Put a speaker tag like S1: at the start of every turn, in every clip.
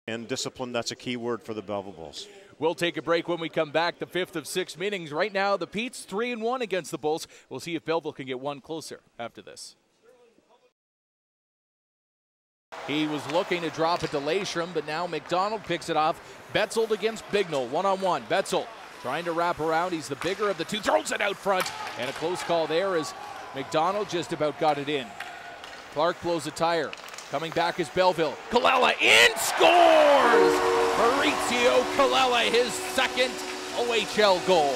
S1: And discipline, that's a key word for the Belleville Bulls.
S2: We'll take a break when we come back. The 5th of 6 meetings. Right now, the Pete's 3-1 against the Bulls. We'll see if Belleville can get one closer after this. He was looking to drop it to Layshram, but now McDonald picks it off. Betzold against Bignell, one-on-one. Betzold trying to wrap around. He's the bigger of the two, throws it out front. And a close call there as McDonald just about got it in. Clark blows a tire. Coming back is Belleville. Colella in, scores! Maurizio Colella, his second OHL goal.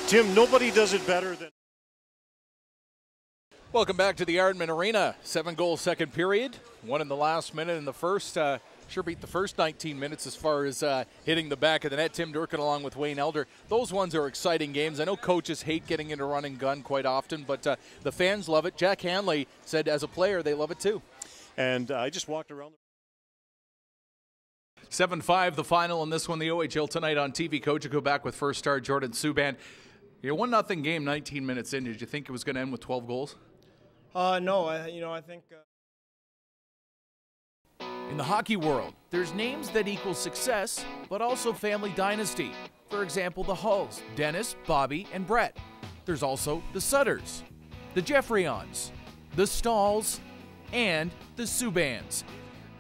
S1: Tim, nobody does it better than...
S2: Welcome back to the Ardman Arena. 7-goal second period. One in the last minute in the first. Sure beat the first 19 minutes as far as hitting the back of the net. Tim Durkin along with Wayne Elder. Those ones are exciting games. I know coaches hate getting into run and gun quite often, but the fans love it. Jack Hanley said as a player they love it too.
S1: And I just walked around.
S2: 7-5 the final in this one. The OHL tonight on TV. Coach will go back with first star Jordan Subban. You're 1-0 game 19 minutes in. Did you think it was going to end with 12 goals?
S3: No, I think...
S2: In the hockey world, there's names that equal success, but also family dynasty. For example, the Hulls, Dennis, Bobby, and Brett. There's also the Sutters, the Jeffreyons, the Stalls, and the Subans.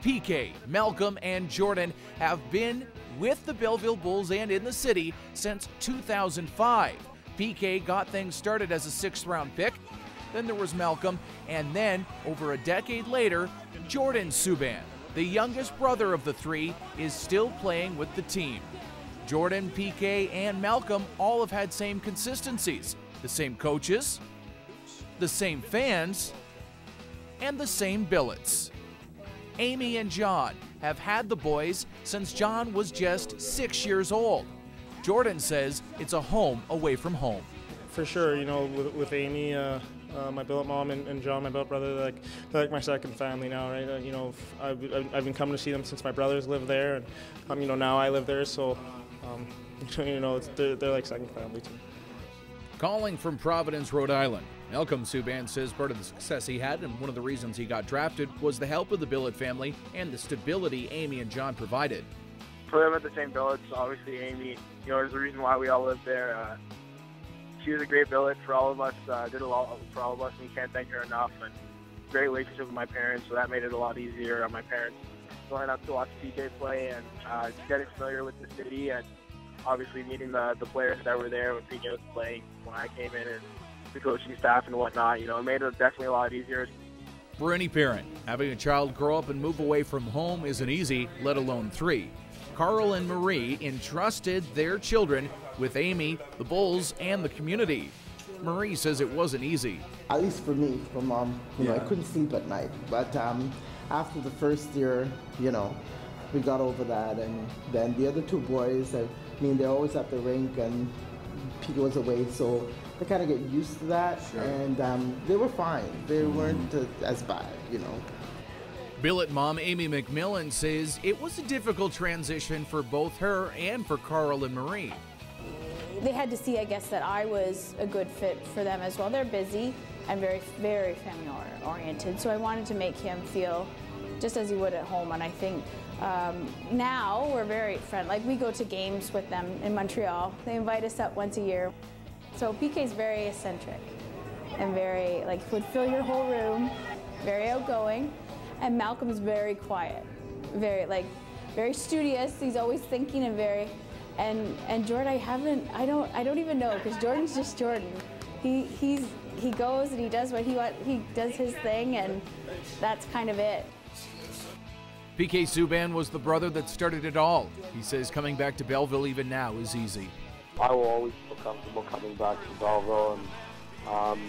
S2: PK, Malcolm, and Jordan have been with the Belleville Bulls and in the city since 2005. PK got things started as a 6th-round pick. Then there was Malcolm, and then, over a decade later, Jordan Subban, the youngest brother of the three, is still playing with the team. Jordan, PK, and Malcolm all have had same consistencies, the same coaches, the same fans, and the same billets. Amy and John have had the boys since John was just 6 years old. Jordan says it's a home away from home.
S3: For sure, with Amy, my billet mom, and John, my billet brother, they're like my second family now, right? I've been coming to see them since my brothers lived there, and now I live there, so they're like second family to me.
S2: Calling from Providence, Rhode Island, Malcolm Subban says part of the success he had and one of the reasons he got drafted was the help of the billet family and the stability Amy and John provided.
S4: For them at the same billets, obviously Amy, is the reason why we all live there. She was a great billet for all of us, did a lot for all of us, and we can't thank her enough. And great relationship with my parents, so that made it a lot easier on my parents. Going up to watch PK play and getting familiar with the city, and obviously meeting the players that were there when PK was playing when I came in, and the coaching staff and whatnot. It made it definitely a lot easier.
S2: For any parent, having a child grow up and move away from home isn't easy, let alone three. Carl and Marie entrusted their children with Amy, the Bulls, and the community. Marie says it wasn't easy.
S5: At least for me, for Mom, I couldn't sleep at night. But after the first year, we got over that. And then the other two boys, they're always at the rink, and Pete was away, so they kind of get used to that. Sure. And they were fine. They weren't as bad,
S2: Billet mom Amy McMillan says it was a difficult transition for both her and for Carl and Marie.
S6: They had to see, I guess, that I was a good fit for them as well. They're busy and very, very family-oriented, so I wanted to make him feel just as he would at home. And I think now we're very friendly. We go to games with them in Montreal. They invite us up once a year. So PK's very eccentric and very, would fill your whole room, very outgoing. And Malcolm's very quiet, very studious. He's always thinking and very, and Jordan, I don't even know, because Jordan's just Jordan. He goes and he does he does his thing, and that's kind of it.
S2: PK Subban was the brother that started it all. He says coming back to Belleville even now is easy.
S7: I will always feel comfortable coming back to Belleville, and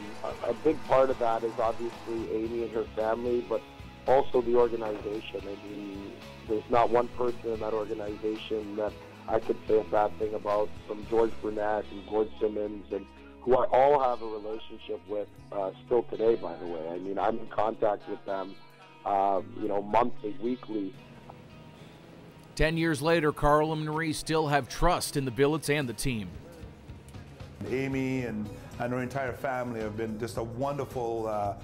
S7: a big part of that is obviously Amy and her family, but also the organization. I mean, there's not one person in that organization that I could say a bad thing about, from George Burnett and Gord Simmons, and who I all have a relationship with still today, by the way. I mean, I'm in contact with them, monthly, weekly.
S2: 10 years later, Carl and Marie still have trust in the Billets and the team.
S8: Amy and her entire family have been just a wonderful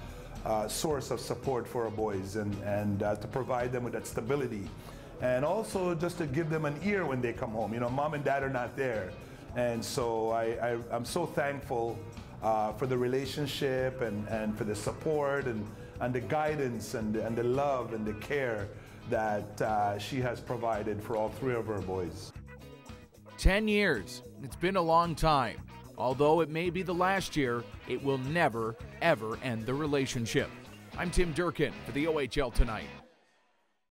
S8: source of support for our boys, and to provide them with that stability and also just to give them an ear when they come home. You know, mom and dad are not there. And so I'm so thankful for the relationship and for the support and the guidance and the love and the care that she has provided for all 3 of her boys.
S2: 10 years. It's been a long time. Although it may be the last year, it will never, ever end the relationship. I'm Tim Durkin for the OHL Tonight.